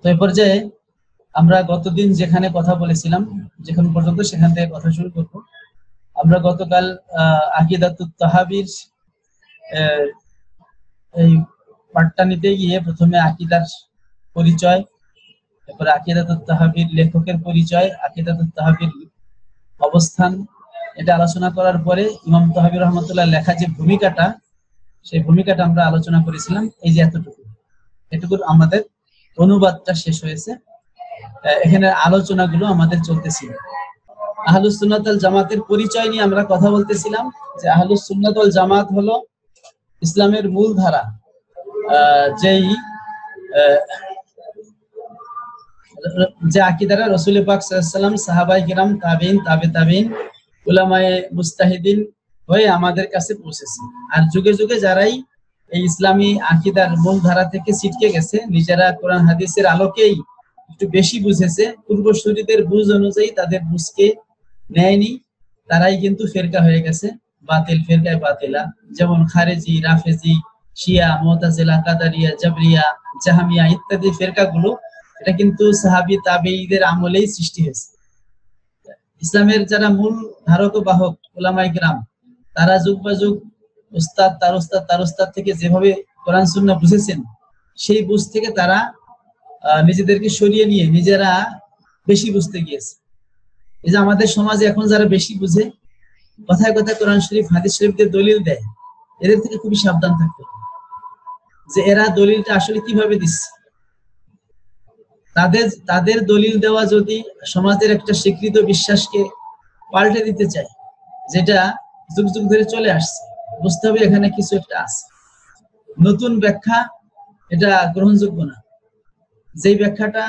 তো এই পর্যায়ে আমরা গতদিন যেখানে কথা বলেছিলাম, যেখানে পর্যন্ত সেখান থেকে কথা শুরু করব। আমরা গতকাল আকিদাতুত তাহাবির এই পাঠটা নিতে গিয়ে প্রথমে আকিদার পরিচয়, তারপরে আকিদাতুত তাহাবির লেখকের পরিচয়, আকিদাতুত তাহাবির অবস্থান, এটা আলোচনা করার পরে ইমাম তাহাবী রহমাতুল্লাহ লেখা যে ভূমিকাটা, সেই ভূমিকাটা আমরা আলোচনা করেছিলাম। এই যে এটুকুর আমাদের অনুবাদটা শেষ হয়েছে। এখানে আলোচনাগুলো আমাদের চলতেছিল। আহলুস সুন্নাত ওয়াল জামাতের পরিচয় নিয়ে আমরা কথা বলতেছিলাম যে আহলুস সুন্নাত ওয়াল জামাত হলো ইসলামের মূল ধারা, যেই যে আকীদারা রাসূল পাক সাল্লাল্লাহু আলাইহি ওয়াসাল্লাম, সাহাবায়ে কিরাম, তাবেঈন, তাবেঈন, উলামায়ে মুজতাহিদিন হয়ে আমাদের কাছে পৌঁছেছে। আর যুগে যুগে যারাই এই ইসলামী আকীদার মূল ধারা থেকে ছিটকে গেছে, নিজেরা কোরআন হাদিসের আলোকেই একটু বেশি বুঝেছে, পূর্বসূরীদের বুঝ অনুযায়ী তাদের বুঝকে নেয়নি, তারাই কিন্তু ফেরকা হয়ে গেছে, বাতিল ফেরকায় বাতিলা। যেমন খারেজি, রাফেজি, শিয়া, মুতাজিলা, কাদারিয়া, জাবরিয়া, জাহমিয়া ইত্যাদি ফেরকাগুলো, এটা কিন্তু সাহাবী তাবেঈদের আমলেই সৃষ্টি হয়েছে। ইসলামের যারা মূল ধারক ও বাহক উলামায়ে কিরাম, তারা যুগ বা যুগ উস্তাদ তার উস্তাদ থেকে যেভাবে কোরআন সুন্নাহ বুঝেছেন, সেই বুঝ থেকে তারা নিজেদেরকে সরিয়ে নিয়ে নিজেরা বেশি বুঝতে গিয়েছে। এই যে আমাদের সমাজে এখন যারা বেশি বুঝে, কথায় কথায় কোরআন শরীফ, হাদিস শরীফদের দলিল দেয়, এদের থেকে খুবই সাবধান থাকতে হবে যে এরা দলিলটা আসলে কিভাবে দিচ্ছে। তাদের দলিল দেওয়া যদি সমাজের একটা স্বীকৃত বিশ্বাসকে পাল্টে দিতে চায়, যেটা যুগ যুগ ধরে চলে আসছে, বুঝতে হবে এখানে কিছু একটা আছে। নতুন ব্যাখ্যা এটা গ্রহণযোগ্য না। যেই ব্যাখ্যাটা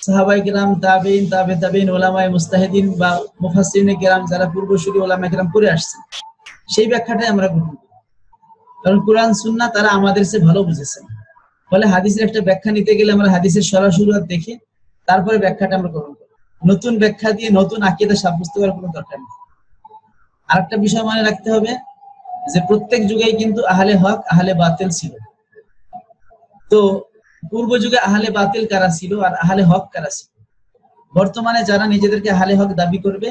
সাহাবায়ে কিরাম, তাবেঈন, তাবেঈন, উলামায়ে মুজতাহিদিন বা মুফাসসিরিনে কিরাম যারা পূর্বসূরি উলামায়ে কিরাম করে আসছে, সেই ব্যাখ্যাটাই আমরা গ্রহণ করি। কারণ কোরআন সুন্নাহ তারা আমাদের চেয়ে ভালো বুঝেছেন। ফলে হাদিসের একটা ব্যাখ্যা নিতে গেলে আমরা হাদিসের সরাসরি দেখে তারপরে ব্যাখ্যাটা আমরা গ্রহণ করি। নতুন ব্যাখ্যা দিয়ে নতুন আকীদা সাব্যস্ত করার কোনো দরকার নেই। আরেকটা বিষয় মনে রাখতে হবে যে প্রত্যেক যুগেই কিন্তু আহলে হক, আহলে বাতিল ছিল। তো পূর্ব যুগে আহলে বাতিল কারা ছিল আর আহলে হক কারা ছিল? বর্তমানে যারা নিজেদেরকে আহলে হক দাবি করবে,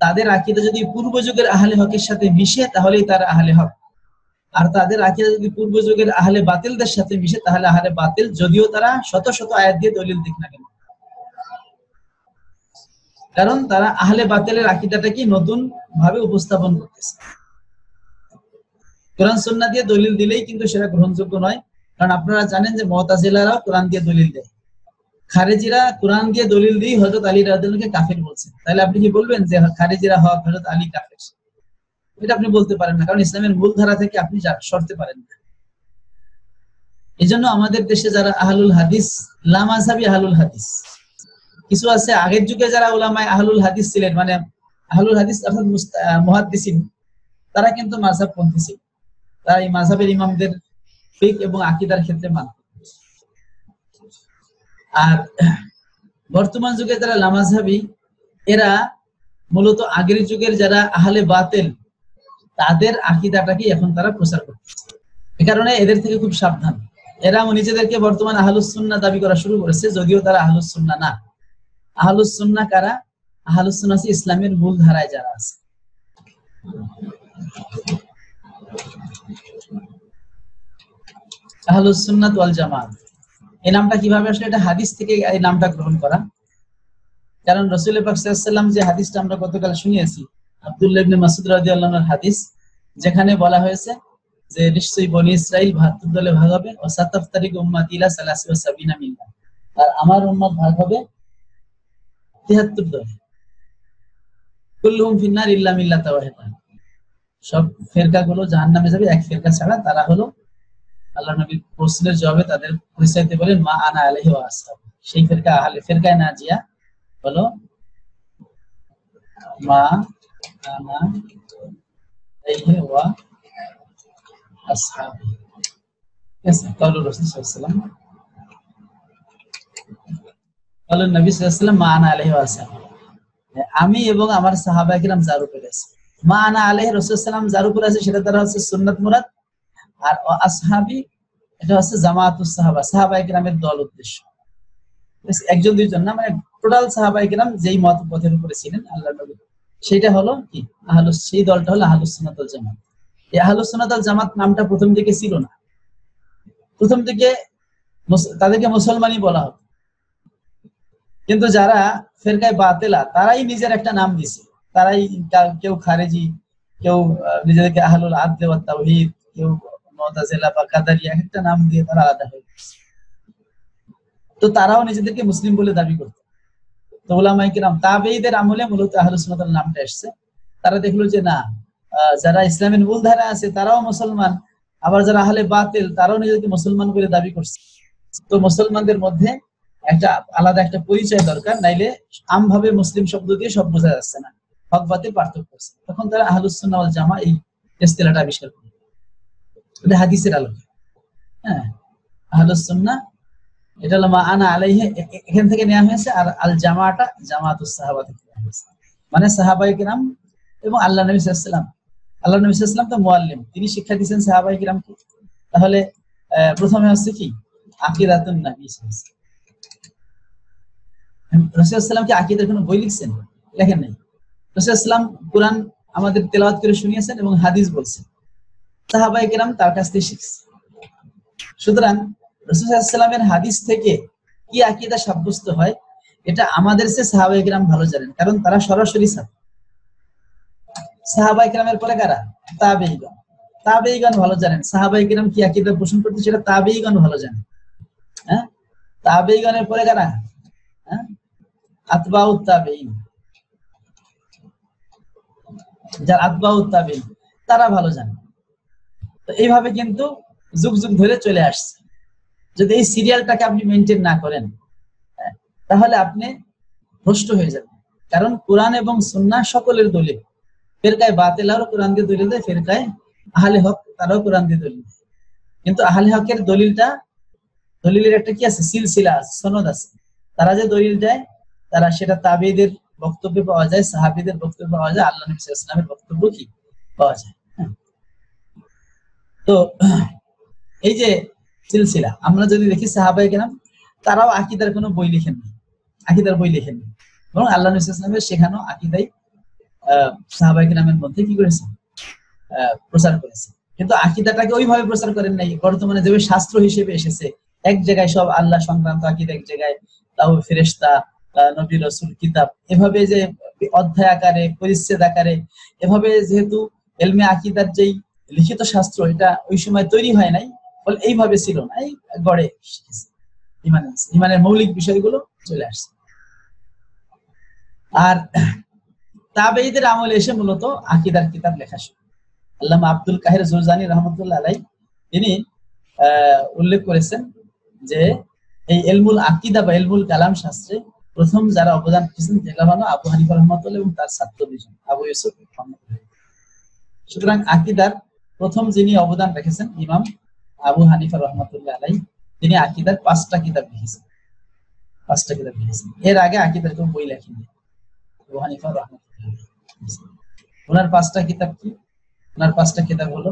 তাদের আকীদা যদি পূর্ব যুগের আহলে হকের সাথে মিশে, তাহলেই তারা আহলে হক। আর তাদের আকীদা যদি পূর্ব যুগের আহলে বাতিলদের সাথে মিশে, তাহলে আহলে বাতিল, যদিও তারা শত শত আয়াত দিয়ে দলিল দিক না কেন। কারণ তারা আহলে বাতিলের আকীদাটাকে নতুন ভাবে উপস্থাপন করতেছে। কোরআন সুন্নাহ দিয়ে দলিল দিলেই কিন্তু সেটা গ্রহণযোগ্য নয়। কারণ আপনারা জানেন যে মুতাজিলারাও কোরআন দিয়ে দলিল দেয়, খারেজিরা কোরআন দিয়ে দলিল দিয়ে হযরত আলী রাদিয়াল্লাহু আনহুকে কাফের বলছেন। তাহলে আপনি কি বলবেন যে খারেজিরা হক, হযরত আলী কাফের? এটা আপনি বলতে পারেন না, কারণ ইসলামের মূল ধারা থেকে আপনি সরতে পারেন না। এজন্য আমাদের দেশে যারা আহলুল হাদিস, লামাযহাবী আহলুল হাদিস কিছু আছে, আগের যুগে যারা উলামায়ে আহলুল হাদিস ছিলেন, মানে আহলুল হাদিস অর্থাৎ মুহাদ্দিসিন, তারা কিন্তু মাযহাবপন্থী ছিল। তারা এই মাযহাবের ইমামদের ফিকহ এবং আকীদার ক্ষেত্রে মানত। আর বর্তমান যুগে যারা লামাযহাবী, এরা মূলত আগের যুগের যারা আহলে বাতিল, তাদের আকীদাটাকে এখন তারা প্রচার করতেছে। এই কারণে এদের থেকে খুব সাবধান। এরা নিজেদেরকে বর্তমান আহলুস সুন্নাহ দাবি করা শুরু করেছে, যদিও তারা আহলুস সুন্নাহ না। আহলুস সুন্নাহ কারা? আহলুস সুন্নাহ আছে ইসলামের মূল ধারায় যারা আছে। আহলুস সুন্নাত ওয়াল জামাত, এই নামটা কিভাবে আসলে? এটা হাদিস থেকে এই নামটা গ্রহণ করা। কারণ রাসূল পাক সাল্লাল্লাহু আলাইহি ওয়াসাল্লাম যে হাদিসটা আমরা গতকাল শুনিয়েছি, আব্দুল্লাহ ইবনে মাসউদ রাদিয়াল্লাহু আনহুর হাদিস, যেখানে বলা হয়েছে যে নিশ্চয়ই বনি ইসরাইল ৭২ দলে ভাগ হবে, ও সাতাফতারিকু উম্মতি ইলা ৭৩ মিল্লা, আর আমার উম্মত ভাগ হবে ৭৩ দলে। কুল্লুহুম ফিন্নার ইল্লা মিল্লাতা ওয়াহিদা, সব ফেরকাগুলো জাহান্নামে যাবে, এক ফেরকা ছাড়া। তারা হলো, আল্লাহ নবীর প্রশ্নের জবাবে তাদের পরিচয় দিয়ে বলেন, মা আনা আলাইহি ওয়া আসহাবি, সেই ফেরকা আহলে ফেরকায়ে নাজিয়া হলো মা আনা আলাইহি ওয়া আসহাবি। কাউলুর রাসূল সাল্লাল্লাহু আলাইহি ওয়াসাল্লাম, কাউলুন নবী সাল্লাল্লাহু আলাইহি ওয়াসাল্লাম মা আনা আলাইহি ওয়া আসহাবি, আমি এবং আমার সাহাবায়ে কিরাম যার উপরে আছে। মা আনা আলাইহি রাসূল সাল্লাল্লাহু আলাইহি ওয়াসাল্লাম যার উপরে আছে সেটা দ্বারা হচ্ছে সুন্নাত মুরাদ, আর আসহাবি এটা হচ্ছে জামাআতুস সাহাবা, সাহাবায়ে কিরামের দল উদ্দেশ্য। একজন দুইজন না, মানে টোটাল সাহাবায়ে কেরাম যেই মত পথের উপরে ছিলেন আল্লাহর নবী, সেটা হলো কি সেই দলটা হলো আহলুস সুন্নাত ওয়াল জামাত। এই আহলুস সুন্নাত ওয়াল জামাত নামটা প্রথম দিকে ছিল না, প্রথম দিকে তাদেরকে মুসলমানই বলা হতো, কিন্তু যারা ফেরকায়ে বাতিলা তারাই নিজের একটা নাম দিছে, তারাই কেউ খারেজি, কেউ নিজেদেরকে আহলুল আদল ওয়াত তাওহীদ, কেউ মুতাজিলা বা কাদারিয়া, একটা নাম দিয়ে তারা আলাদা হয়ে গেছে। তো তারাও নিজেদেরকে মুসলিম বলে দাবি করত। তো উলামায়ে কিরাম তাবেঈদের আমলে মূলত আহলুস সুন্নাত এর নামটা এসেছে। তারা দেখলো যে না, যারা ইসলামের মূল ধারা আছে তারাও মুসলমান, আবার যারা আহলে বাতিল তারাও নিজেদেরকে মুসলমান বলে দাবি করছে। তো মুসলমানদের মধ্যে একটা আলাদা একটা পরিচয় দরকার, নাইলে আমভাবে মুসলিম শব্দ দিয়ে সব বোঝা যাচ্ছে না, হক বাতিল পার্থক্য আছে। তখন তারা আহলুস সুন্নাহ ওয়াল জামা এই ইসতিলাহটা আবিষ্কার করে, এটা হাদিসের আলোকে। হ্যাঁ, আহলুস সুন্নাহ এটা হলো মা আনা আলাইহি, এখান থেকে নেওয়া হয়েছে। আর আল জামাআটা জামাআতুস সাহাবা থেকে নেওয়া হয়েছে, মানে সাহাবায়ে কিরাম এবং আল্লাহ নবী সাল্লাল্লাহু আলাইহি ওয়াসাল্লাম। আল্লাহ নবী সাল্লাল্লাহু আলাইহি ওয়াসাল্লাম তো মুআল্লিম, তিনি শিক্ষা দিয়েছেন সাহাবায়ে কিরামকে। তাহলে প্রথমে হচ্ছে কি আকীদাতুন নবী সাল্লাল্লাহু আলাইহি ওয়াসাল্লাম। রাসূল সাল্লাল্লাহু আলাইহি ওয়াসাল্লাম কি আকীদার কোনো বই লিখছেন? লেখেন নাই। রাসূল সাল্লাল্লাহু আলাইহি ওয়াসাল্লাম কুরআন আমাদের তেলাওয়াত করে শুনিয়েছেন এবং হাদিস বলছেন, সাহাবায়ে কিরাম তার কাছ থেকে শিখছে। সুতরাং রাসূল সাল্লাল্লাহু আলাইহি ওয়াসাল্লামের হাদিস থেকে কি আকীদা সাব্যস্ত হয়, এটা আমাদের চেয়ে সাহাবায়ে কিরাম ভালো জানেন, কারণ তারা সরাসরি ছাত্র। সাহাবায়ে কিরামের পরে কারা? তাবেঈগণ। তাবেঈগণ ভালো জানেন সাহাবায়ে কিরাম কি আকীদা পোষণ করতে, সেটা তাবেঈগণ ভালো জানেন। হ্যাঁ, তাবেঈগণের পরে কারা? হ্যাঁ, আতবাউত তাবেঈন, যারা আতবাউত তাবেঈন তারা ভালো জানে। তো এইভাবে কিন্তু যুগ যুগ ধরে চলে আসছে। যদি এই সিরিয়ালটাকে আপনি মেনটেন না করেন, তাহলে আপনি ভ্রষ্ট হয়ে যাবেন। কারণ কোরআন এবং সুন্নাহ সকলের দলিল। ফেরকায়ে বাতিলারও কোরআন দিয়ে দলিল দেয়, ফেরকায়ে আহলে হক তারাও কোরআন দিয়ে দলিল দেয়। কিন্তু আহলে হকের দলিলের একটা কি আছে, সিলসিলা আছে, সনদ আছে। তারা যে দলিল দেয়, তারা সেটা তাবেঈদের বক্তব্যে পাওয়া যায়, সাহাবীদের বক্তব্যে পাওয়া যায়, আল্লাহ নবী সাল্লাল্লাহু আলাইহি ওয়াসাল্লামের বক্তব্য কি পাওয়া যায়। তো এই যে সিলসিলা, আমরা যদি দেখি সাহাবায়ে কেরাম তারাও আকীদার কোনো বই লিখেননি, আকীদার বই লিখেননি, বরং আল্লাহ নবী সাল্লাল্লাহু আলাইহি ওয়াসাল্লামের শেখানো আকীদাই সাহাবায়ে কেরামের মধ্যে কি করেছে, প্রচার করেছে। কিন্তু আকীদাটাকে ওইভাবে প্রচার করেন নাই বর্তমানে যেভাবে শাস্ত্র হিসেবে এসেছে, এক জায়গায় সব আল্লাহ সংক্রান্ত আকীদা, এক জায়গায় তাও ফেরেশতা, নবী রাসূল, কিতাব, এভাবে যে অধ্যায় আকারে, পরিচ্ছেদ আকারে, এভাবে যেহেতু ইলমে আকীদার যেই লিখিত শাস্ত্র এটা ওই সময় তৈরি হয় নাই, ফলে এইভাবে ছিল না, এই গড়ে শিখেছে। ইমানের মৌলিক বিষয়গুলো চলে আসছে। আর তাবেঈদের আমলে এসে মূলত আকীদার কিতাব লেখা শুরু। আল্লামা আব্দুল কাহির জুরজানি রাহমাতুল্লাহ আলাইহি তিনি উল্লেখ করেছেন যে এই ইলমুল আকীদা বা ইলমুল কালাম শাস্ত্রে প্রথম যারা অবদান রেখেছেন সেটা হলো আবু হানিফা রাহমাতুল্লাহ এবং তার ছাত্র দুজন আবু ইউসুফ রাহমাতুল্লাহ। সুতরাং আকীদার প্রথম যিনি অবদান রেখেছেন ইমাম আবু হানিফা রাহমাতুল্লাহ আলাইহি, তিনি আকীদার 5টা কিতাব লিখেছেন, 5টা কিতাব লিখেছেন। এর আগে আকীদার কোনো বই লেখেননি আবু হানিফা রাহমাতুল্লাহ আলাইহি। ওনার 5টা কিতাব কি? ওনার 5টা কিতাব হলো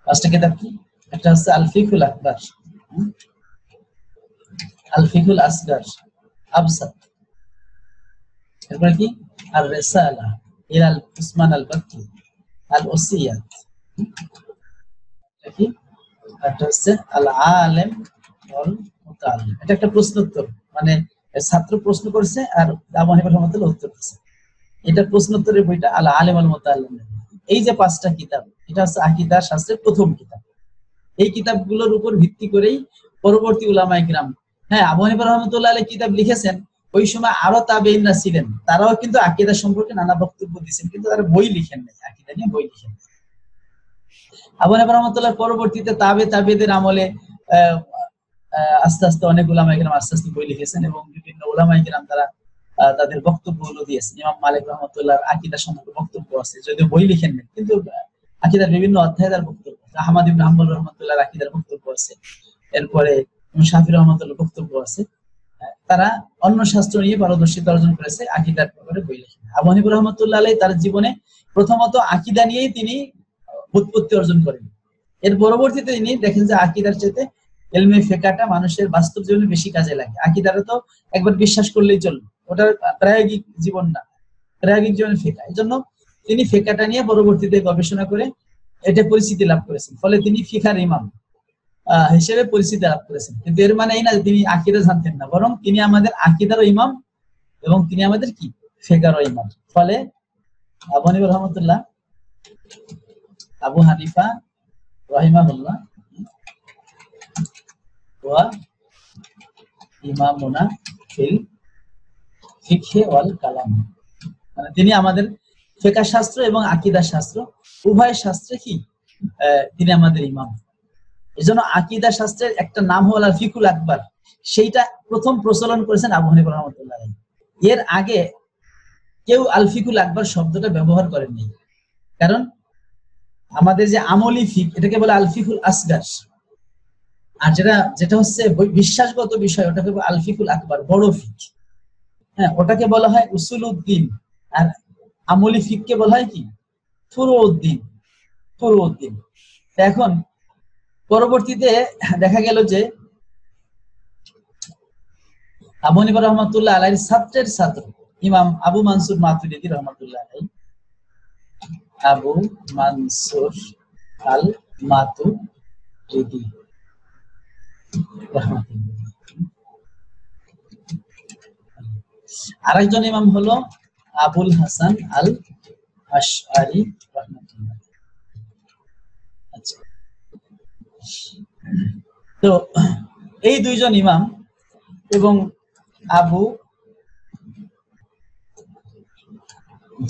পাঁচটা কিতাব কি? একটা হচ্ছে আল ফিকুল আকবার, আল ফিকুল আসগার, আবসাত, এরপর কি আর রিসালা ইলাল উসমান আল বাক্কি, আল ওসিয়াত, কি একটা হচ্ছে আল আলেম ওয়াল মুতাআল্লিম। এটা একটা প্রশ্ন উত্তর, মানে ছাত্র প্রশ্ন করছে আর আবু হানিফা রাহমাতুল্লাহ উত্তর দিয়েছে। এটা প্রশ্ন উত্তরের বইটা আল আলেম ওয়াল মুতাআল্লিম। এই যে 5টা কিতাব, এটা হচ্ছে আকীদা শাস্ত্রের প্রথম কিতাব। এই কিতাবগুলোর উপর ভিত্তি করেই পরবর্তী উলামায়ে কিরাম, হ্যাঁ, আবু হানিফা রাহমাতুল্লাহ আলাইহি কিতাব লিখেছেন, ওই সময় আরো তাবেঈনরা ছিলেন, তারাও কিন্তু আকীদা সম্পর্কে নানা বক্তব্য দিয়েছেন, কিন্তু তারা বই লিখেন নাই, আকীদা নিয়ে বই লিখেন নাই। আবু হানিফা রাহমাতুল্লাহ পরবর্তীতে তাবেঈদের আমলে আস্তে আস্তে অনেক উলামায়ে কিরাম আস্তে আস্তে বই লিখেছেন এবং বিভিন্ন উলামায়ে কিরাম তারা তাদের বক্তব্যগুলো দিয়েছেন। ইমাম মালিক রাহমাতুল্লাহর আকীদা সম্পর্কে বক্তব্য আছে, যদিও বই লিখেন নাই, কিন্তু আকীদার বিভিন্ন অধ্যায়ে তার বক্তব্য আছে। আহমদ ইবনে হাম্বল রাহমাতুল্লাহর আকীদার বক্তব্য আছে, এরপরে শাফি রাহমাতুল্লাহর বক্তব্য আছে। তারা অন্য শাস্ত্র নিয়ে পারদর্শিতা অর্জন করেছে, আকীদার ব্যাপারে বই লেখেন। আবু হানিফা রাহমাতুল্লাহ আলাইহি তার জীবনে প্রথমত আকীদা নিয়েই তিনি ব্যুৎপত্তি অর্জন করেন, এর পরবর্তীতে তিনি দেখেন যে আকীদার চাইতে ইলমে ফিকহটা মানুষের বাস্তব জীবনে বেশি কাজে লাগে। আকীদারে তো একবার বিশ্বাস করলেই চলবে, ওটা প্রায়োগিক জীবন না, প্রায়োগিক জীবনে ফিকহ। এজন্য তিনি ফিকহটা নিয়ে পরবর্তীতে গবেষণা করে এটা পরিচিতি লাভ করেছেন, ফলে তিনি ফিকহার ইমাম হিসেবে পরিচিতি লাভ করেছেন। কিন্তু এর মানে এই না যে তিনি আকীদা জানতেন না, বরং তিনি আমাদের আকীদারও ইমাম এবং তিনি আমাদের কি ফিকহারও ইমাম। ফলে আবু হানিফা রহমাতুল্লাহ, আবু হানিফা রাহিমাহুল্লাহ ওয়া ইমামুনা ফিল ফিকহে ওয়াল কালাম, মানে তিনি আমাদের ফিকহ শাস্ত্র এবং আকীদা শাস্ত্র উভয় শাস্ত্রে কি তিনি আমাদের ইমাম। এজন্য আকীদা শাস্ত্রের একটা নাম হলো আল ফিকুল আকবার, সেইটা প্রথম প্রচলন করেছেন আবু হানিফা রাহমাতুল্লাহ আলাইহি। এর আগে কেউ আল ফিকুল আকবার শব্দটা ব্যবহার করেননি, কারণ আমাদের যে আমলি ফিক এটাকে বলে আল ফিকুল আসগার, আর যেটা হচ্ছে বিশ্বাসগত বিষয় ওটাকে বলে আল ফিকুল আকবার, বড় ফিক। হ্যাঁ, ওটাকে বলা হয় উসুলউদ্দিন, আর আমলি ফিককে বলা হয় কি ফুরুউদ্দিন, ফুরুউদ্দিন। এখন পরবর্তীতে দেখা গেল যে আবু হানিফা রহমাতুল্লাহ আলাইহির ছাত্রের ছাত্র ইমাম আবু মানসুর মাতুরিদি রহমাতুল্লাহ আলাইহি, আবু মানসুর আল মাতুরিদি রহমাতুল্লাহ। আরেকজন ইমাম হলো আবুল হাসান আল আশআরি রহমাতুল্লাহ। আচ্ছা, তো এই দুইজন ইমাম এবং আবু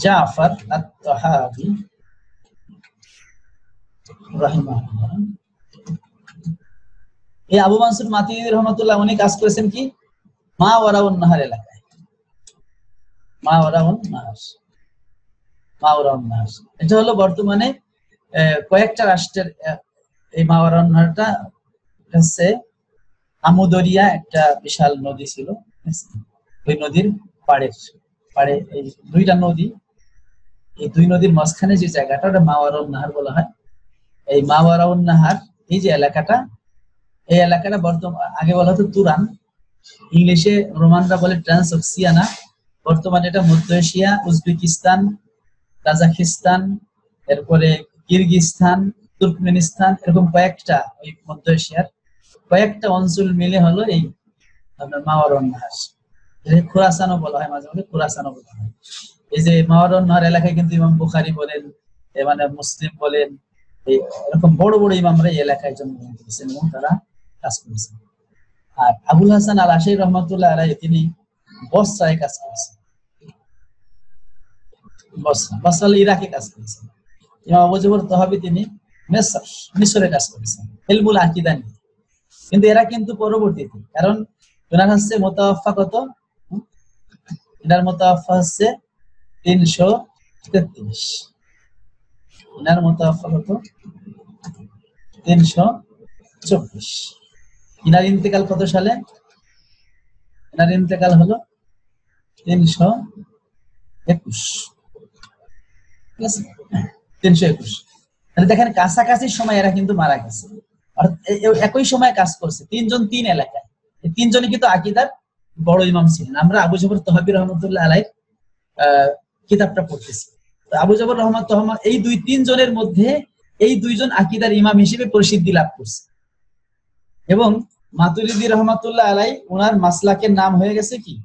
জাফর আত-তাহাবি রাহিমাহুল্লাহ, এই আবু মানসুর মাতুরিদি রহমাতুল্লাহ উনি কাজ করেছেন কি মাওয়ারাউন নাহার এলাকায়। মাওয়ারাউন নাহার, মাওয়ারাউন নাহার এটা হলো বর্তমানে কয়েকটা রাষ্ট্রের এই মাওয়ারাউন নাহারটা হচ্ছে আমুদরিয়া, একটা বিশাল নদী ছিল, ওই নদীর পাড়ে এই দুইটা নদী, এই দুই নদীর মাঝখানে যে জায়গাটা ওটা মাওয়ারাউন নাহার বলা হয়। এই মাওয়ারাউন নাহার এই যে এলাকাটা, এই এলাকাটা বর্তমানে আগে বলা হতো তুরান, ইংলিশে রোমানরা বলে ট্রান্সঅক্সিয়ানা, বর্তমানে এটা মধ্য এশিয়া, উজবেকিস্তান, কাজাখিস্তান, এরপরে কিরগিজস্তান, তুর্কমেনিস্তান, এরকম কয়েকটা ওই মধ্য এশিয়ার কয়েকটা অঞ্চল মিলে হলো এই আপনার মাওয়ারাউন নাহার। খোরাসানও বলা হয়, মাঝে মাঝে খোরাসানও বলা হয়। এই যে মাওয়ারাউন নাহার এলাকায় কিন্তু ইমাম বুখারী বলেন, মানে মুসলিম বলেন, এরকম বড় বড় ইমামরা এই এলাকায় জন্মগ্রহণ করেছেন এবং তারা কাজ করেছেন। আর আবুল হাসান আল আশআরি রহমাতুল্লাহ আলাইহি তিনি বসরায় কাজ করেছেন, বসরা ইরাকে কাজ করেছেন। ইমাম আবু জাফর তাহাবি তিনি মিশরে কাজ করেছেন ইলমুল আকীদা নিয়ে। কিন্তু এরা কিন্তু পরবর্তীতে, কারণ ওনার হচ্ছে মুতাওয়াফা কত, এনার মুতাওয়াফা হচ্ছে 333, এনার মুতাওয়াফা কত 324। ইনার ইন্তেকাল কত সালে, এনার ইন্তেকাল হলো 321, ঠিক আছে 321। দেখেন কাছাকাছি সময় এরা কিন্তু মারা গেছে, একই সময় কাজ করছে তিনজন তিন এলাকায়। এই তিনজনই কিন্তু আকীদার বড় ইমাম ছিলেন। আমরা আবু জাফর তাহাবি রহমাতুল্লাহ আলাইহির কিতাবটা পড়তেছি, তো আবু জাফর রহমাতুল্লাহ এই তিনজনের মধ্যে এই দুইজন আকীদার ইমাম হিসেবে প্রসিদ্ধি লাভ করছে। এবং মাতুরিদি রহমাতুল্লাহ আলাইহি ওনার মাসলাকের নাম হয়ে গেছে কি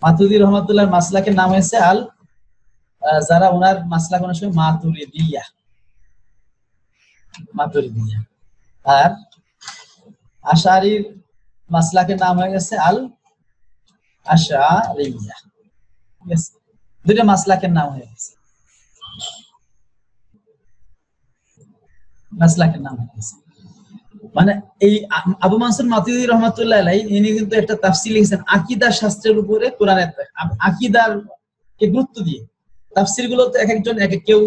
মাতুরিদি রহমাতুল্লাহর মাসলাকের নাম হয়েছে আল, যারা ওনার মাসলাক অনুসারে মাতুরিদিয়া, মাতুরিদিয়া। আর আশআরীর মাসলাকের নাম হয়ে গেছে আল আশআরিয়া, ঠিক আছে, দুইটা মাসলাকের নাম হয়ে গেছে, মাসলাকের নাম হয়ে গেছে। মানে এই আবু মানসুর মাতুরিদি রহমাতুল্লাহ আলাইহি ইনি কিন্তু একটা তাফসীর লিখেছেন আকীদা শাস্ত্রের উপরে, কোরআনের আকীদার কে গুরুত্ব দিয়ে। তাফসীর গুলো তো এক একজন কেউ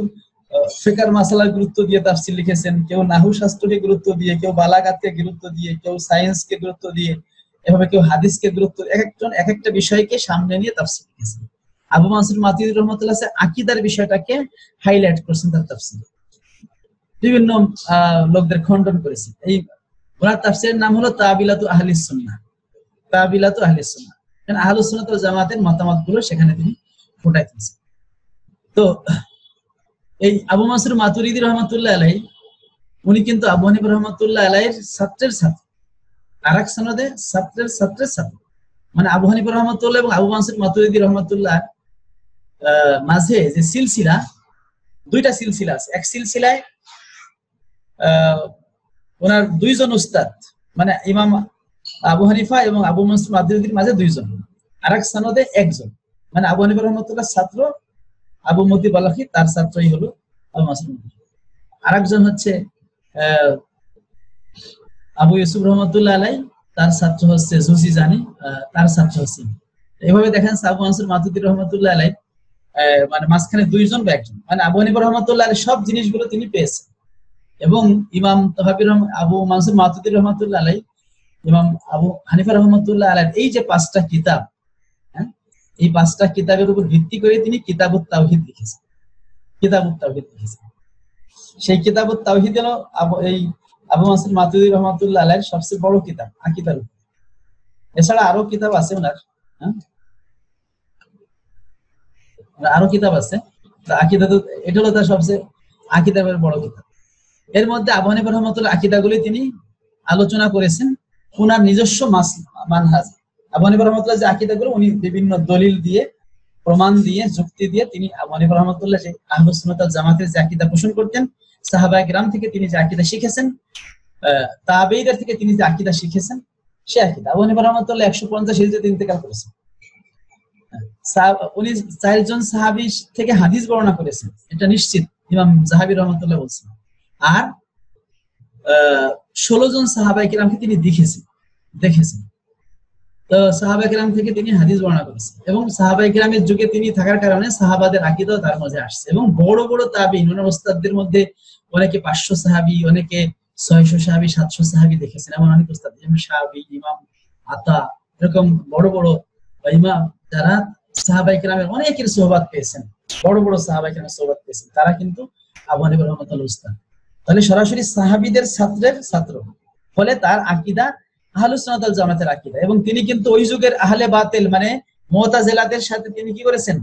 ফিকহের মাসালার গুরুত্ব দিয়ে তাফসীর লিখেছেন, কেউ নাহু শাস্ত্রকে গুরুত্ব দিয়ে, কেউ বালাগাতকে গুরুত্ব দিয়ে, কেউ সায়েন্সকে গুরুত্ব দিয়ে, এভাবে কেউ হাদিসকে গুরুত্ব, এক একজন এক একটা বিষয়কে সামনে নিয়ে তাফসীর লিখেছেন। আবু মানসুর মাতুরিদি রহমাতুল্লাহ আকীদার বিষয়টাকে হাইলাইট করছেন তার তাফসীরে, বিভিন্ন লোকদের খণ্ডন করেছেন। এই ওনার তাফসীরের নাম হলো তাবিলাতু আহলিস সুন্নাহ, তাবিলাতু আহলিস সুন্নাহ, কারণ আহলুস সুন্নাহ ওয়াল জামাতের মতামতগুলো সেখানে তিনি ফুটাইতেছেন। তো এই আবু মানসুর মাতুরিদি রহমাতুল্লাহ আলাইহি উনি কিন্তু আবু হানিফা রহমাতুল্লাহ আলাইহির ছাত্রের ছাত্র, আরেক সনদে ছাত্রের ছাত্রের ছাত্র, মানে আবু হানিফা রহমাতুল্লাহ এবং আবু মানসুর মাতুরিদি রহমাতুল্লাহ মাঝে যে সিলসিলা, দুইটা সিলসিলা আছে। এক সিলসিলায় ওনার দুইজন উস্তাদ, মানে ইমাম আবু হানিফা এবং আবু মানসুর মাতুরিদির মাঝে দুইজন, আরেক সনদে একজন, মানে আবু হানিফা রহমাতুল্লাহ ছাত্র আবু মতি বালাখি, তার ছাত্রই হলো আবু মানসুর মাতুরিদি। আরেকজন হচ্ছে আবু ইউসুফ রহমাতুল্লাহ আলাই, তার ছাত্র হচ্ছে জুসি জানি, তার ছাত্র হচ্ছে। এইভাবে দেখেন আবু মানসুর মাতুরিদি রহমাতুল্লাহ আলাই মানে মাঝখানে দুইজন বা একজন, মানে আবু হানিফা রহমাতুল্লাহ আলাই সব জিনিসগুলো তিনি পেয়েছেন। এবং ইমাম তহাবির আবু মানসুর মাতুরিদি রহমাতুল্লাহ আলাই, ইমাম আবু হানিফা রহমাতুল্লাহ আলাই এই যে 5টা কিতাব, হ্যাঁ, এই 5টা কিতাবের উপর ভিত্তি করে তিনি কিতাবুত তাওহীদ লিখেছেন। কিতাবুত তাওহীদ লিখেছেন। সেই কিতাবুত তাওহীদ হলো এই আবু মানসুর মাতুরিদি রহমাতুল্লাহ আলাইহির সবচেয়ে বড় কিতাব আকীদার উপর। এছাড়া আরো কিতাব আছে ওনার, হ্যাঁ, আরো কিতাব আছে। আকীদা তো এটা হলো তার সবচেয়ে আকীদার বড় কিতাব। এর মধ্যে আবু হানিফা রহমাতুল্লাহ আকীদাগুলি তিনি আলোচনা করেছেন ওনার নিজস্ব মানহাজ। আবু হানিফা রহমাতুল্লাহ যে আকীদাগুলো উনি বিভিন্ন দলিল দিয়ে, প্রমাণ দিয়ে, যুক্তি দিয়ে তিনি আবু হানিফা রহমাতুল্লাহ যে আহলুস সুন্নাত ওয়াল জামাতের যে আকীদা পোষণ করতেন, সাহাবায়ে কেরাম থেকে তিনি যে আকীদা শিখেছেন, তাবেঈদের থেকে তিনি যে আকীদা শিখেছেন, সে আকীদা। আবু হানিফা রহমাতুল্লাহ 150 হিজরিতে ইন্তেকাল করেছেন। উনি 4 জন সাহাবী থেকে হাদিস বর্ণনা করেছেন, এটা নিশ্চিত ইমাম যাহাবী রহমাতুল্লাহ বলছেন। আর 16 জন সাহাবায়ে কেরামকে তিনি দেখেছেন। তো সাহাবায়ে কেরাম থেকে তিনি হাদিস বর্ণনা করেছেন, এবং সাহাবায়ে কেরামের যুগে তিনি থাকার কারণে সাহাবাদের আকীদাও তার মাঝে আসছে। এবং বড় বড় তাবেঈন, ওনার ওস্তাদদের মধ্যে অনেকে 500 সাহাবী, অনেকে 600 সাহাবী, 700 সাহাবী দেখেছেন। এমন অনেক ওস্তাদ, ইমাম শাফি, ইমাম আতা, এরকম বড় বড় ইমাম যারা সাহাবায়ে কেরামের অনেকের সোহবত পেয়েছেন, বড় বড় সাহাবায়ে কেরামের সোহবত পেয়েছেন, তারা কিন্তু আবু হানিফা রহমাতুল্লাহ উস্তাদ। তাহলে সরাসরি সাহাবীদের ছাত্রের ছাত্র, ফলে তার আকীদা আহলুস সুন্নাত ওয়াল জামাতের আকীদা। এবং তিনি কিন্তু ওই যুগের আহলে বাতিল মানে মুতাজিলাদের সাথে তিনি কি করেছেন,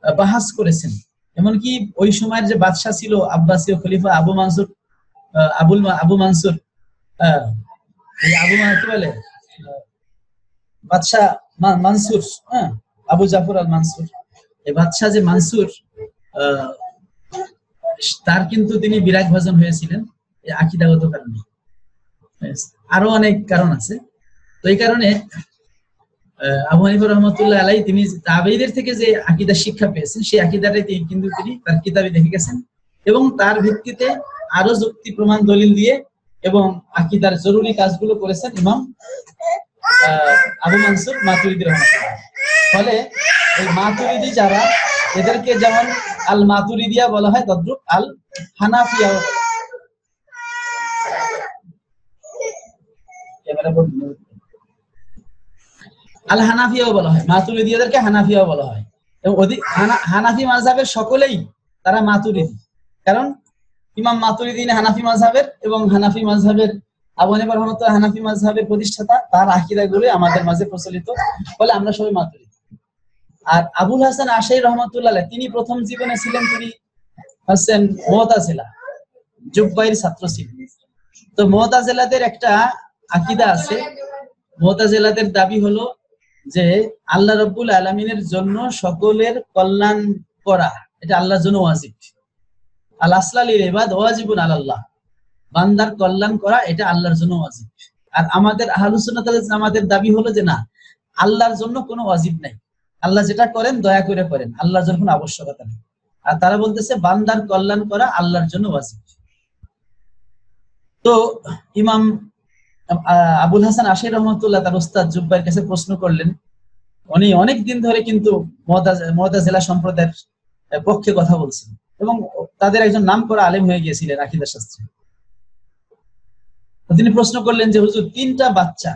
বাহাস করেছেন। এমনকি ওই সময়ের যে বাদশা ছিল আব্বাসীয় খলিফা আবু মানসুর, আবু মানসুর, এই কি বলে বাদশা মানসুর, হ্যাঁ, আবু জাফর আল মানসুর, এই বাদশা যে মানসুর, তার কিন্তু তিনি বিরাগ ভাজন হয়েছিলেন এই আকীদাগত কারণে। আরো অনেক কারণ আছে। তো এই কারণে আবু হানিফা রহমাতুল্লাহ আলাইহি তিনি তাবেঈদের থেকে যে আকীদা শিক্ষা পেয়েছেন, সেই আকীদাটাই কিন্তু তিনি তার কিতাবে লিখে গেছেন, এবং তার ভিত্তিতে আরো যুক্তি প্রমাণ দলিল দিয়ে এবং আকীদার জরুরি কাজগুলো করেছেন ইমাম আবু মানসুর মাতুরিদি রহমাতুল্লাহ। ফলে এই মাতুরিদি যারা, এদেরকে যেমন আল মাতুরিদিয়া বলা হয়, তদ্রুপ আল হানাফিয়া, আল হানাফিয়াও বলা হয়, মাতুরিদিয়াদেরকে হানাফিয়াও বলা হয়। এবং হানাফি মাযহাবের সকলেই তারা মাতুরিদি, কারণ ইমাম মাতুরিদি হানাফি মাযহাবের, এবং হানাফি মাযহাবের আবু হানিফা রহমাতুল্লাহ হানাফি মাযহাবের প্রতিষ্ঠাতা, তার আকীদাগুলো আমাদের মাঝে প্রচলিত, বলে আমরা সবাই মাতুরিদি। আর আবুল হাসান আশারী রহমাতুল্লাহ আলাইহি তিনি প্রথম জীবনে ছিলেন, তিনি হচ্ছেন মুতাজিলা, জুবাইর ছাত্র ছিলেন। তো মুতাজিলাদের একটা আকীদা আছে, মুতাজিলাদের দাবি হলো যে আল্লাহ রাব্বুল আলামিনের জন্য সকলের কল্যাণ করা এটা আল্লাহর জন্য ওয়াজিব। আল আসলা লিল ইবাদ ওয়াজিবুন আলাল্লাহ, বান্দার কল্যাণ করা এটা আল্লাহর জন্য ওয়াজিব। আর আমাদের আহলুস সুন্নাত ওয়াল জামাতের দাবি হলো যে না, আল্লাহর জন্য কোনো ওয়াজিব নাই, আল্লাহ যেটা করেন দয়া করে করেন, আল্লাহর জন্য কোনো আবশ্যকতা নেই। আর তারা বলতেছে বান্দার কল্যাণ করা আল্লাহর জন্য ওয়াজিব। তো ইমাম আবুল হাসান আশারী রহমাতুল্লাহ তার উস্তাদ জুব্বাইর কাছে প্রশ্ন করলেন। উনি অনেক দিন ধরে কিন্তু মুতাজিলা সম্প্রদায়ের পক্ষে কথা বলছেন, এবং তাদের একজন নামকরা আলেম হয়ে গিয়েছিলেন আকীদা শাস্ত্রে। তিনি প্রশ্ন করলেন যে হুজুর, 3টা বাচ্চা,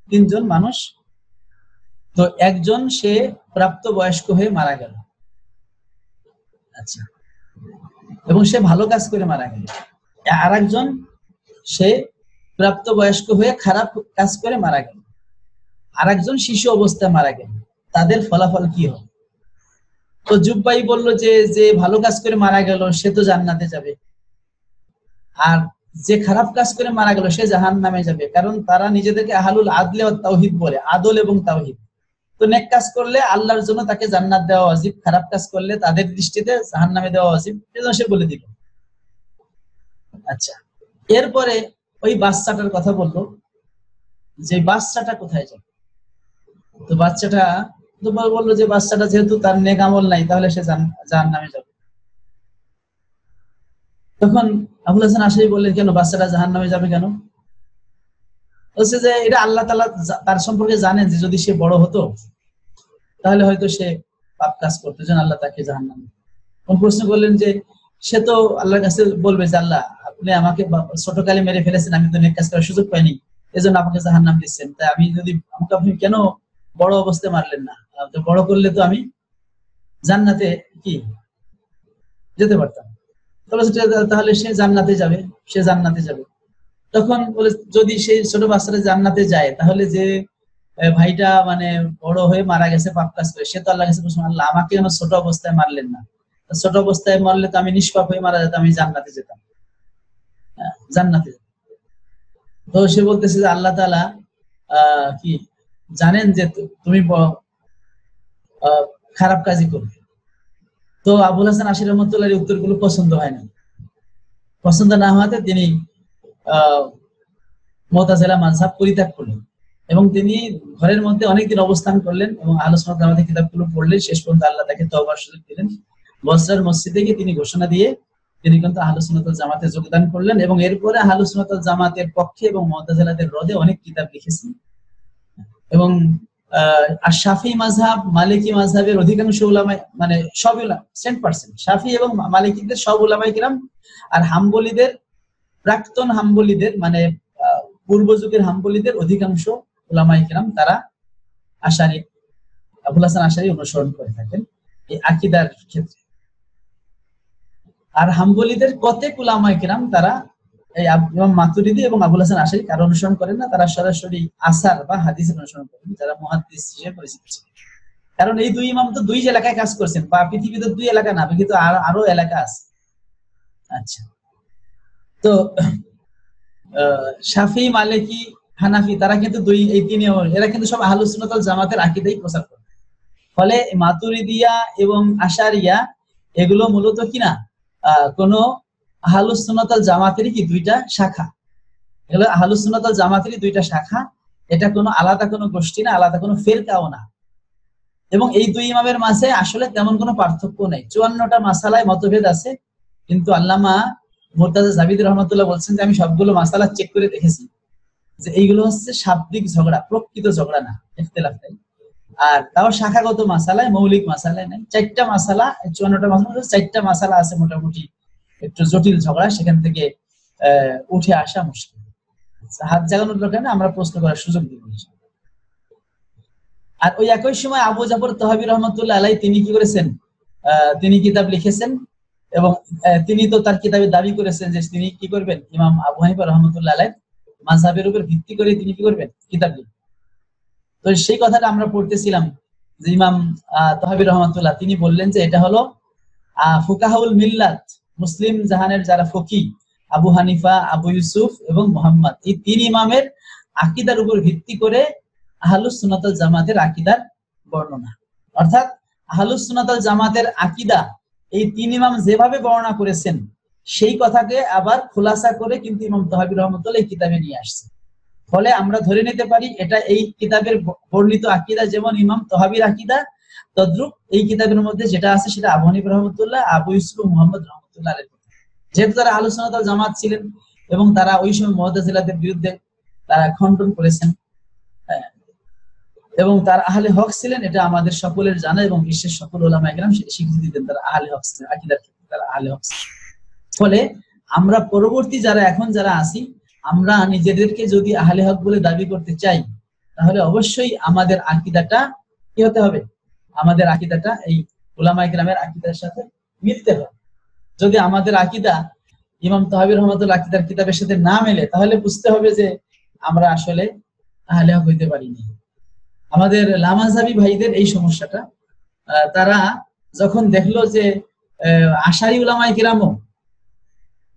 3জন মানুষ তো একজন সে প্রাপ্ত বয়স্ক হয়ে মারা গেল, আচ্ছা, এবং সে ভালো কাজ করে মারা গেল। আর একজন সে প্রাপ্ত বয়স্ক হয়ে খারাপ কাজ করে মারা গেল, আর একজন শিশু অবস্থায় মারা গেল, তাদের ফলাফল কি হবে? তো জুব্বাই বলল যে যে ভালো কাজ করে মারা গেল সে তো জান্নাতে যাবে, আর যে খারাপ কাজ করে মারা গেল সে জাহান্নামে যাবে, কারণ তারা নিজেদেরকে আহলুল আদলে ওয়াত তাওহীদ বলে, আদল এবং তাওহীদ। তো নেক কাজ করলে আল্লাহর জন্য তাকে জান্নাত দেওয়া ওয়াজিব, খারাপ কাজ করলে তাদের দৃষ্টিতে জাহান্নামে দেওয়া ওয়াজিব, এজন্য সে বলে দিল। আচ্ছা, এরপরে ওই বাচ্চাটার কথা বললো যে বাচ্চাটা কোথায় যাবে। তো বাচ্চাটা তো বললো যে বাচ্চাটা যেহেতু তার নেক আমল নাই তাহলে সে জাহান্নামে যাবে। তখন আবুল হাসান আশারী বললেন, কেন বাচ্চাটা জাহান্নামে যাবে কেন? বলছে যে এটা আল্লাহ তাআলা তার সম্পর্কে জানেন যে যদি সে বড় হতো তাহলে হয়তো সে পাপ কাজ করতো, যেন আল্লাহ তাকে জাহান্নামে। প্রশ্ন করলেন যে সে তো আল্লাহর কাছে বলবে যে আল্লাহ আপনি আমাকে ছোটকালে মেরে ফেলেছেন, আমি তো নেক কাজ করার সুযোগ পাইনি, এজন্য আমাকে জাহান্নাম দিচ্ছেন, তাই আমি যদি আমাকে আপনি কেন বড় অবস্থায় মারলেন না? বড় করলে তো আমি জান্নাতে কি যেতে পারতাম। তাহলে সে জান্নাতে যাবে, সে জান্নাতে যাবে। তখন বলে যদি সেই ছোট বাচ্চাটা জান্নাতে যায় তাহলে যে ভাইটা মানে বড় হয়ে মারা গেছে পাপ কাজ করে, সে তো আল্লাহর কাছে বলছে আল্লাহ আমাকে কেন ছোট অবস্থায় মারলেন না? ছোট অবস্থায় মারলে তো আমি নিষ্পাপ হয়ে মারা যেতাম, আমি জান্নাতে যেতাম, জান্নাতে। তো সে বলতেছে যে আল্লাহ তাআলা কি জানেন যে তুমি খারাপ কাজই করবে। তো আবুল হাসান আশারী রাহমাতুল্লাহির উত্তরগুলো পছন্দ হয় না। পছন্দ না হওয়াতে তিনি মুতাজিলা মাযহাব পরিত্যাগ করলেন এবং তিনি ঘরের মধ্যে অনেকদিন অবস্থান করলেন এবং আহলে সুন্নাত ওয়াল জামাতের কিতাবগুলো পড়লেন। শেষ পর্যন্ত আল্লাহ তাকে তওবার সুযোগ দিলেন। বসরার মসজিদে গিয়ে তিনি ঘোষণা দিয়ে তিনি কিন্তু আহলে সুন্নাত ওয়াল জামাতে যোগদান করলেন এবং এরপরে আহলে সুন্নাত ওয়াল জামাতের পক্ষে এবং মুতাজিলাদের রদে অনেক কিতাব লিখেছেন। এবং আর শাফি মাযহাব, মালিকি মাযহাবের অধিকাংশ উলামা মানে সব 100% শাফি এবং মালিকিদের সব উলামায়ে কিরাম, আর হাম্বলীদের প্রাক্তন হাম্বলীদের মানে পূর্ব যুগের হাম্বলীদের অধিকাংশ উলামায়ে কিরাম তারা আশারী আবুল হাসান আশারী অনুসরণ করে থাকেন এই আকীদার ক্ষেত্রে। আর হাম্বলীদের কতক উলামায়ে কিরাম তারা এই ইমাম মাতুরিদি এবং আবুল হাসান আশারী কারো অনুসরণ করেন না, তারা সরাসরি আসার বা হাদিসের অনুসরণ করেন, যারা মুহাদ্দিস হিসেবে পরিচিত ছিলেন। কারণ এই দুই ইমাম তো দুই এলাকায় কাজ করছেন, বা পৃথিবীতে দুই এলাকা না, কিন্তু আরো এলাকা আছে। আচ্ছা, তো শাফি, মালিকি, হানাফি তারা কিন্তু এই তিন এরা কিন্তু সব আহলুস সুন্নাত ওয়াল জামাতের আকীদাই প্রচার করে। ফলে মাতুরিদিয়া এবং আশারিয়া এগুলো মূলত কিনা কোন আহলুস সুন্নাত ওয়াল জামাতেরই কি দুইটা শাখা, এগুলো আহলুস সুন্নাত ওয়াল জামাতেরই দুইটা শাখা, এটা কোনো আলাদা কোনো গোষ্ঠী না, আলাদা কোনো ফিরকাও না। এবং এই দুই ইমামের মাঝে আসলে তেমন কোনো পার্থক্য নেই। 54টা মাসালায় মতভেদ আছে, কিন্তু আল্লামা মুরতাজা জাবিদ রহমাতুল্লাহ বলছেন যে আমি সবগুলো মাসালা চেক করে দেখেছি যে এইগুলো হচ্ছে শাব্দিক ঝগড়া, প্রকৃত ঝগড়া না, ইখতিলাফ নাই। আর তাও শাখাগত মাসালায়, মৌলিক মাসালায় নাই। 4টা মাসালা, 54টা মাসালা, 4টা মাসালা আছে মোটামুটি একটু জটিল ঝগড়া, সেখান থেকে উঠে আসা মুশকিল। হাত জাগানোর দরকার না, আমরা প্রশ্ন করার সুযোগ দিব। আর ওই একই সময় আবু জাফর তাহাবী রহমাতুল্লাহ আলাইহি তিনি কি করেছেন, তিনি কিতাব লিখেছেন এবং তিনি তো তার কিতাবে দাবি করেছেন যে তিনি কি করবেন, ইমাম আবু হানিফা রহমাতুল্লাহ আলাইহি মাযহাবের উপর ভিত্তি করে তিনি কি করবেন, কিতাব লিখবেন। তো সেই কথাটা আমরা পড়তেছিলাম যে ইমাম তাহাবী রহমাতুল্লাহ তিনি বললেন যে এটা হলো ফুকাহাউল মিল্লাত, মুসলিম জাহানের যারা ফকিহ আবু হানিফা, আবু ইউসুফ এবং মুহাম্মদ, এই তিন ইমামের আকীদার উপর ভিত্তি করে আহলুস সুন্নাত ওয়াল জামাতের আকীদার বর্ণনা। অর্থাৎ আহলুস সুন্নাত ওয়াল জামাতের আকীদা এই তিন ইমাম যেভাবে বর্ণনা করেছেন সেই কথাকে আবার খোলাসা করে কিন্তু ইমাম তাহাবী রহমাতুল্লাহ এই কিতাবে নিয়ে আসছে। ফলে আমরা ধরে নিতে পারি এটা এই কিতাবের বর্ণিত আকীদা যেমন ইমাম তাহাবীর আকীদা, তদ্রূপ এই কিতাবের মধ্যে যেটা আছে সেটা আবু হানিফা রহমাতুল্লাহ, আবু ইউসুফ, মুহাম্মদ রহমাতুল্লাহ আলাইহি। যেহেতু তারা আহলুস সুন্নাত ওয়াল জামাত ছিলেন এবং তারা ওই সময় মুতাজিলাদের বিরুদ্ধে তারা খণ্ডন করেছেন এবং তার আহলে হক ছিলেন, এটা আমাদের সকলের জানা এবং বিশ্বের সকল উলামায়ে কেরাম স্বীকৃতি দেন তারা আহলে হক ছিলেন, আকীদার ক্ষেত্রে তারা আহলে হক ছিলেন। ফলে আমরা পরবর্তী যারা এখন যারা আছি, আমরা নিজেদেরকে যদি আহলে হক বলে দাবি করতে চাই তাহলে অবশ্যই আমাদের আকীদাটা কি হতে হবে? আমাদের আকীদাটা এই উলামায়ে কেরামের আকীদার সাথে মিলতে হবে। যদি আমাদের আকীদা ইমাম তাহাবী রহমাতুল্লাহ আকীদার কিতাবের সাথে না মেলে, তাহলে বুঝতে হবে যে আমরা আসলে আহলে হক হইতে পারিনি। আমাদের লামাযাবি ভাইদের এই সমস্যাটা, তারা যখন দেখলো যে আশারি উলামায়ে কেরামও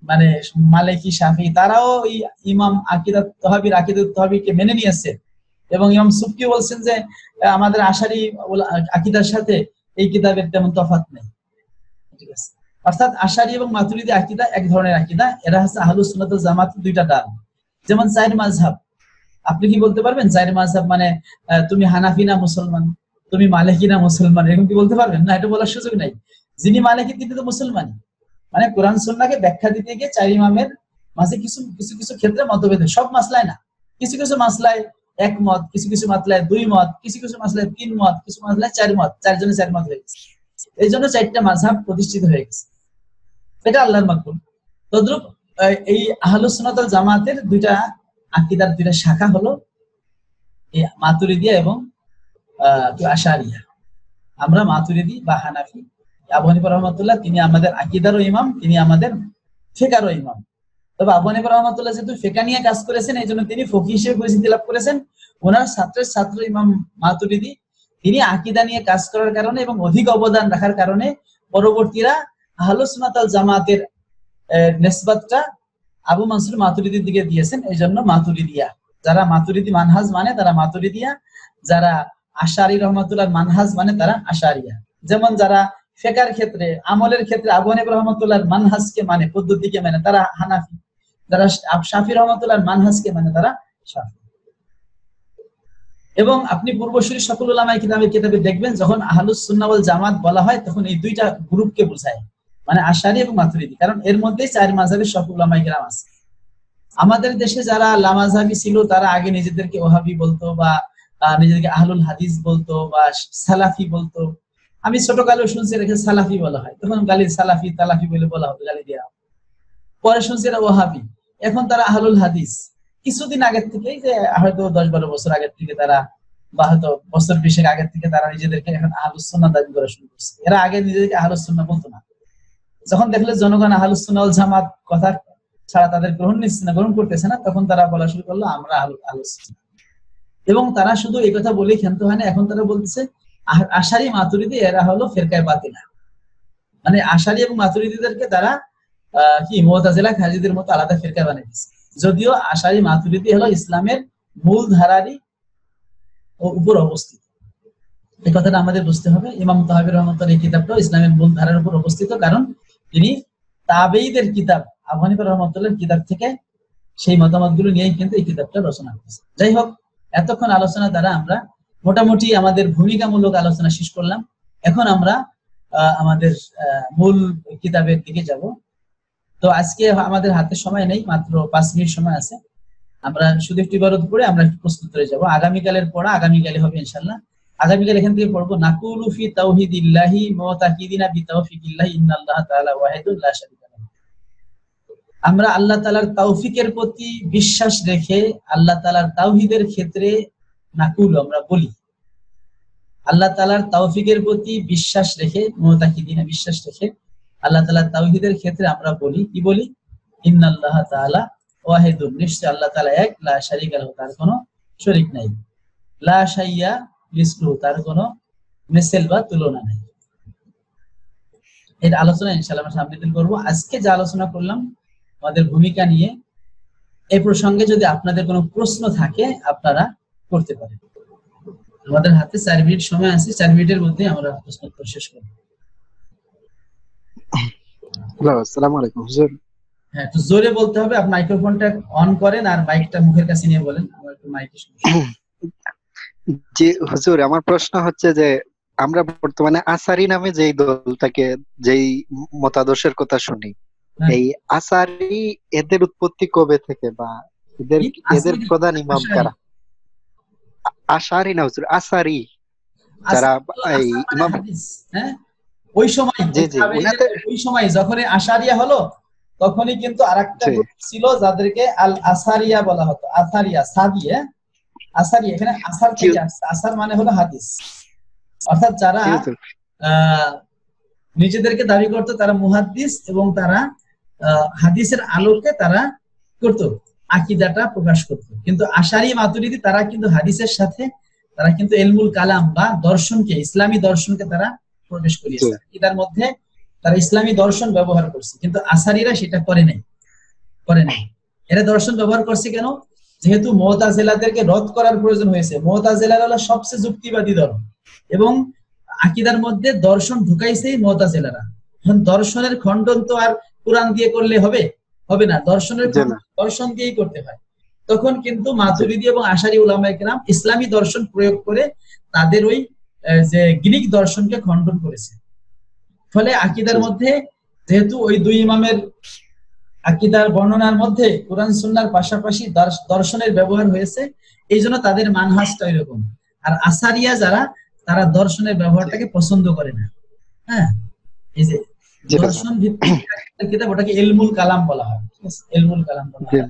মানে মালিকি শাফি তারাও এই ইমাম আকীদাত তাহাবীকে মেনে নিয়েছে, এবং ইমাম সুবকি বলছেন যে আমাদের আশারি আকীদার সাথে এই কিতাবের তেমন তফাৎ নেই, ঠিক আছে। অর্থাৎ আশারি এবং মাতুরিদি আকীদা এক ধরনের আকীদা, এরা হচ্ছে আহলুস সুন্নাত ওয়াল জামাতের দুইটা ডাল। যেমন চার মাযহাব, আপনি কি বলতে পারবেন চার মাযহাব মানে তুমি হানাফি না মুসলমান, তুমি মালিকি না মুসলমান, এরকম কি বলতে পারবেন? না, এটা বলার সুযোগ নাই। যিনি মালিকি তিনি তো মুসলমান। মানে কোরআন সুন্নাহকে ব্যাখ্যা দিতে গিয়ে চার ইমামের মাঝে কিছু কিছু কিছু ক্ষেত্রে মতভেদ, সব মাসলায় না, কিছু কিছু মাসলায় এক মত, কিছু কিছু মাসলায় দুই মত, কিছু কিছু মাসলায় তিন মত, কিছু মাসলায় চার মত, চারজনে চার মত হয়ে গেছে। এই জন্য চারটা মাযহাব প্রতিষ্ঠিত হয়ে গেছে, এটা আল্লাহর মাকবুল। তদ্রূপ এই আহলুস সুন্নাত ওয়াল জামাতের দুইটা আকীদার দুইটা শাখা হলো এই মাতুরিদিয়া এবং আশারিয়া। আমরা মাতুরিদি বা হানাফি। আবু হানিফা রাহমাতুল্লাহ তিনি আমাদের আকীদারও ইমাম, তিনি আমাদের ফিকহারও ইমাম। তবে আবু হানিফা রাহমাতুল্লাহ যেহেতু ফিকহ নিয়ে কাজ করেছেন, এই জন্য তিনি ফকিহ হিসেবে পরিচিতি লাভ করেছেন। ওনার ছাত্রের ছাত্র ইমাম মাতুরিদি তিনি আকীদা নিয়ে কাজ করার কারণে এবং অধিক অবদান রাখার কারণে পরবর্তীরা আহলুস সুন্নাত ওয়াল জামাতের নিসবতটা আবু মানসুর মাতুরিদির দিকে দিয়েছেন, এই জন্য মাতুরিদিয়া। যারা মাতুরিদি মানহাজ মানে তারা মাতুরিদিয়া, যারা আশারি রহমাতুল্লাহ মানহাজ মানে তারা আশারিয়া। যেমন যারা ফিকহের ক্ষেত্রে আমলের ক্ষেত্রে আবু হানিফা রাহমাতুল্লাহর মানহাজকে মানে পদ্ধতিকে মানে তারা হানাফি, যারা শাফি রহমাতুল্লাহর মানহাজকে মানে তারা শাফি। এবং আপনি পূর্বসূরি সকল উলামায়ে কিতাবে দেখবেন যখন আহলুস সুন্নাহ ওয়াল জামাত বলা হয় তখন এই দুইটা গ্রুপকে বোঝায়, মানে আশারি এবং মাতুরিদি, কারণ এর মধ্যেই চার মাযহাবের সকল উলামায়ে কেরাম আছে। আমাদের দেশে যারা লামাযহাবি ছিল তারা আগে নিজেদেরকে ওহাবি বলতো বা নিজেদেরকে আহলুল হাদিস বলতো বা সালাফি বলতো। আমি ছোটকালেও শুনছি এটাকে সালাফি বলা হয়, তখন গালি সালাফি তালাফি বলে বলা হতো, গালি দেওয়া। পরে শুনছি এরা ওহাবি, এখন তারা আহলুল হাদিস। কিছুদিন আগের থেকেই, যে হয়তো 10-12 বছর আগের থেকে তারা, বা হয়তো বছর 20 আগের থেকে তারা নিজেদেরকে এখন আহলুস সুন্নাহ দাবি করা শুরু করছে। এরা আগে নিজেদেরকে আহলুস সুন্নাহ বলতো না। যখন দেখলে জনগণ আহলুস সুন্নাহ ওয়াল জামাত কথা ছাড়া তাদের গ্রহণ করতেছে না, তখন তারা বলা শুরু করলো আমরা আহলুস সুন্নাহ। এবং তারা শুধু এই কথা বলেই ক্ষান্ত হয় না, এখন তারা বলতেছে আশারি মাতুরিদি এরা হলো ফিরকায়ে বাতিলা। মানে আশারি এবং মাতুরিদিদেরকে তারা কি মুতাজিলা খারিজিদের মতো আলাদা ফিরকা বানিয়ে দিয়েছে, যদিও আশারি মাতুরিদি হলো ইসলামের মূল ধারারই উপর অবস্থিত। এই কথাটা আমাদের বুঝতে হবে। ইমাম তাহাবী রহমাতুল্লাহ এই কিতাবটাও ইসলামের মূল ধারার উপর অবস্থিত, কারণ তিনি তাবেঈদের কিতাব আবু হানিফা রাহমাতুল্লাহর কিতাব থেকে সেই মতামতগুলো নিয়েই কিন্তু এই কিতাবটা রচনা করেছে। যাই হোক, এতক্ষণ আলোচনা দ্বারা আমরা মোটামুটি আমাদের ভূমিকামূলক আলোচনা শেষ করলাম। এখন আমরা আমাদের মূল কিতাবের দিকে যাব। তো আজকে আমাদের হাতে সময় নেই, মাত্র 5 মিনিট সময় আছে। আমরা শুধু একটু ইবারত পড়ে আমরা একটু প্রস্তুত হয়ে যাব। আগামীকালের পড়া আগামীকালে হবে ইনশাআল্লাহ। আগামীকাল এখান থেকে পড়বো নাকুলু ফি তাওহীদিল্লাহি মুতাকিদিনা বিতাওফিকিল্লাহি ইন্নাল্লাহা তাআলা ওয়াহিদুল লা শারীকা লাহু। আমরা আল্লাহ তাআলার তাওফিকের প্রতি বিশ্বাস রেখে আল্লাহ তাআলার তাওহীদের ক্ষেত্রে নাকুল আমরা বলি। আল্লাহ তাআলার তাওফিকের প্রতি বিশ্বাস রেখে, মুতাকিদিনা বিশ্বাস রেখে আল্লাহ তাআলার তাওহীদের ক্ষেত্রে আমরা বলি, কি বলি? ইন্নাল্লাহা তাআলা ওয়াহিদুন, নিশ্চয় আল্লাহ তাআলা এক, লা শারীকা লাহু, তার কোনো শরীক নাই, লা শাইয়া মিসলুহু, তার কোনো মিসল বা তুলনা নাই। এর আলোচনা ইনশাআল্লাহ আমরা সামনের দিন করব। আজকে যে আলোচনা করলাম আমাদের ভূমিকা নিয়ে, এই প্রসঙ্গে যদি আপনাদের কোনো প্রশ্ন থাকে আপনারা করতে পারেন। আমাদের হাতে 4 মিনিট সময় আছে, 4 মিনিটের মধ্যে আমরা প্রশ্ন উত্তর শেষ করব। হ্যালো, আসসালামু আলাইকুম হুজুর। হ্যাঁ, একটু জোরে বলতে হবে। আপনি মাইক্রোফোনটা অন করেন আর মাইকটা মুখের কাছে নিয়ে বলেন, আমার একটু মাইকের সমস্যা। জি হুজুর, আমার প্রশ্ন হচ্ছে যে আমরা বর্তমানে আসারি নামে যেই দলটাকে, যেই মতাদর্শের কথা শুনি, এই আসারি এদের উৎপত্তি কবে থেকে, বা এদের প্রধান ইমাম কারা? আশারি না হুজুর, আসারি, যারা এই ইমাম। হ্যাঁ, ওই সময় ওই সময় যখন আশারিয়া হলো তখনই কিন্তু আরেকটা গ্রুপ ছিল যাদেরকে আল আসারিয়া বলা হতো। আসারিয়া সাদিয়া, আসারিয়া এখানে আসার থেকে আসছে। আসার মানে হলো হাদিস। অর্থাৎ যারা নিজেদেরকে দাবি করতো তারা মুহাদ্দিস এবং তারা হাদিসের আলোকে তারা করতো আকীদাটা প্রকাশ করতো। কিন্তু আশারি মাতুরিদি তারা কিন্তু হাদিসের সাথে তারা কিন্তু ইলমুল কালাম বা দর্শনকে, ইসলামী দর্শনকে তারা প্রবেশ করিয়েছে। আকীদার মধ্যে তারা ইসলামী দর্শন ব্যবহার করছে, কিন্তু আশারিরা সেটা করে নাই। এরা দর্শন ব্যবহার করছে কেন? যেহেতু মুতাজিলাদেরকে রদ করার প্রয়োজন হয়েছে। মুতাজিলারা হলো সবচেয়ে যুক্তিবাদী দল এবং আকীদার মধ্যে দর্শন ঢুকাইছেই মুতাজিলারা। এখন দর্শনের খণ্ডন তো আর কোরআন দিয়ে করলে হবে না, দর্শন দিয়েই করতে হয়। তখন কিন্তু মাতুরিদি এবং আশারি উলামায়ে কেরাম ইসলামী দর্শন প্রয়োগ করে তাদের ওই যে গ্রিক দর্শনকে খণ্ডন করেছে। ফলে আকীদার মধ্যে যেহেতু ওই দুই ইমামের আকীদার বর্ণনার মধ্যে কোরআন সুন্নাহর পাশাপাশি দর্শনের ব্যবহার হয়েছে, এই জন্য তাদের মানহাজটা এরকম। আর আসারিয়া যারা, তারা দর্শনের ব্যবহারটাকে পছন্দ করে না। হ্যাঁ, এই যে দর্শন ভিত্তিক কিতাব, ওটাকে ইলমুল কালাম বলা হয়। ঠিক আছে, ইলমুল কালাম বলা হয়।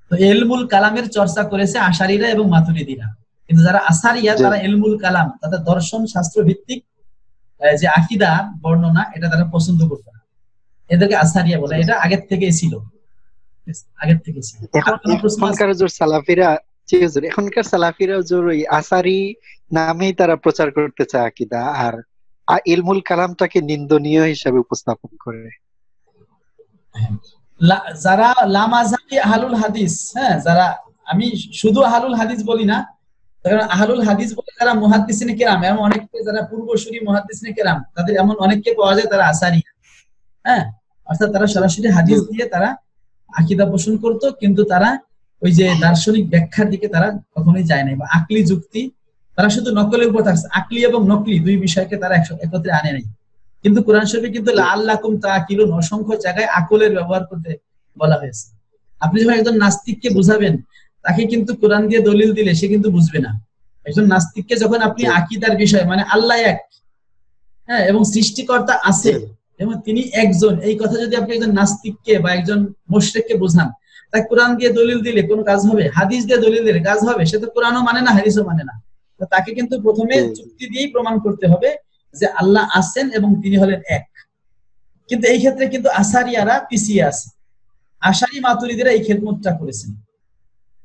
তো ইলমুল কালামের চর্চা করেছে আশারিরা এবং মাতুরিদিরা। কিন্তু যারা আসারিয়া, তারা ইলমুল কালাম, তাদের দর্শন শাস্ত্র ভিত্তিক যে আকীদা বর্ণনা, এটা তারা পছন্দ করতো না। এদেরকে আসারিয়া বলে। এটা আগের থেকেই ছিল। এখনকার সালাফিরা ওই আসারি নামেই তারা প্রচার করতে চায় আকীদা, আর ইলমুল কালামটাকে নিন্দনীয় হিসেবে উপস্থাপন করে। যারা লামাযাবি আহলুল হাদিস, হ্যাঁ, যারা, আমি শুধু আহলুল হাদিস বলি না, কারণ আহলুল হাদিস বলে যারা মুহাদ্দিসিনে কেরাম, এমন অনেকে যারা পূর্বসূরি মুহাদ্দিসিনে কেরাম, তাদের এমন অনেককে পাওয়া যায় তারা আসারি। হ্যাঁ, অর্থাৎ তারা সরাসরি হাদিস দিয়ে তারা আকীদা পোষণ করতো, কিন্তু তারা ওই যে দার্শনিক ব্যাখ্যার দিকে তারা কখনোই যায় নাই, বা আকলি যুক্তি, তারা শুধু নকলের উপর থাকছে। আকলি এবং নকলি দুই বিষয়কে তারা একত্রে আনে নাই। কিন্তু কোরআন শরীফে কিন্তু লাআল্লাকুম তাআকিলুন অসংখ্য জায়গায় আকলের ব্যবহার করতে বলা হয়েছে। আপনি যখন একজন নাস্তিককে বুঝাবেন, তাকে কিন্তু কোরআন দিয়ে দলিল দিলে সে কিন্তু বুঝবে না। একজন নাস্তিককে যখন আপনি আকীদার বিষয়, মানে আল্লাহ এক, হ্যাঁ, এবং সৃষ্টিকর্তা আছে এবং তিনি একজন, এই কথা যদি আপনি একজন নাস্তিককে বা একজন মুশরিককে বোঝান, তাকে কোরআন দিয়ে দলিল দিলে কোনো কাজ হবে? হাদিস দিয়ে দলিল দিলে কাজ হবে? সে তো কোরআনও মানে না, হাদিসও মানে না। তাকে কিন্তু প্রথমে যুক্তি দিয়েই প্রমাণ করতে হবে যে আল্লাহ আছেন এবং তিনি হলেন এক। কিন্তু এই ক্ষেত্রে কিন্তু আসারিয়ারা পিছিয়ে আছে। আশারি মাতুরিদিরা এই খেদমতটা করেছেন।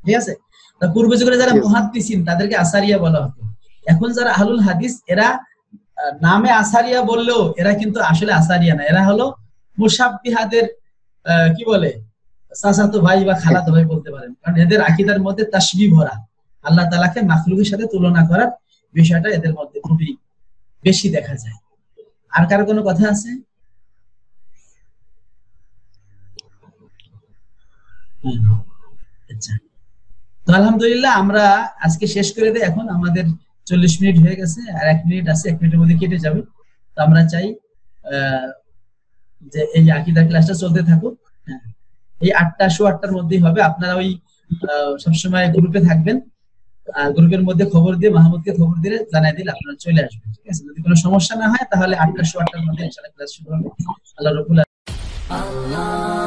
ঠিক আছে, পূর্ব যুগে যারা মুহাদ্দিসিন, তাদেরকে আসারিয়া বলা হতো। এখন যারা আহলুল হাদিস, এরা নামে আসারিয়া বললেও এরা কিন্তু আসলে আসারিয়া না, এরা হলো মুশাব্বিহাদের কি বলে, চাচাতো ভাই বা খালাতো ভাই বলতে পারেন। কারণ এদের আকীদার মধ্যে তাশবিহ ভরা, আল্লাহ তাআলাকে মাখলুকের সাথে তুলনা করার বিষয়টা এদের মধ্যে খুবই বেশি দেখা যায়। আর কার কোনো কথা আছে? আচ্ছা, তো আলহামদুলিল্লাহ আমরা আজকে শেষ করে দেই। এখন আমাদের 40 মিনিট হয়ে গেছে, আর 1 মিনিট আছে, 1 মিনিটের মধ্যে কেটে যাবে। তো আমরা চাই যে এই আকীদা ক্লাসটা চলতে থাকুক। এই 8টার মধ্যেই হবে। আপনারা ওই সবসময় গ্রুপে থাকবেন, গ্রুপের মধ্যে খবর দিয়ে, মাহমুদকে খবর দিয়ে জানাই দিলে আপনারা চলে আসবেন। ঠিক আছে, যদি কোনো সমস্যা না হয় তাহলে 8টার মধ্যে ইনশাআল্লাহ ক্লাস শুরু হবে। আল্লাহ রাব্বুল আলামিন।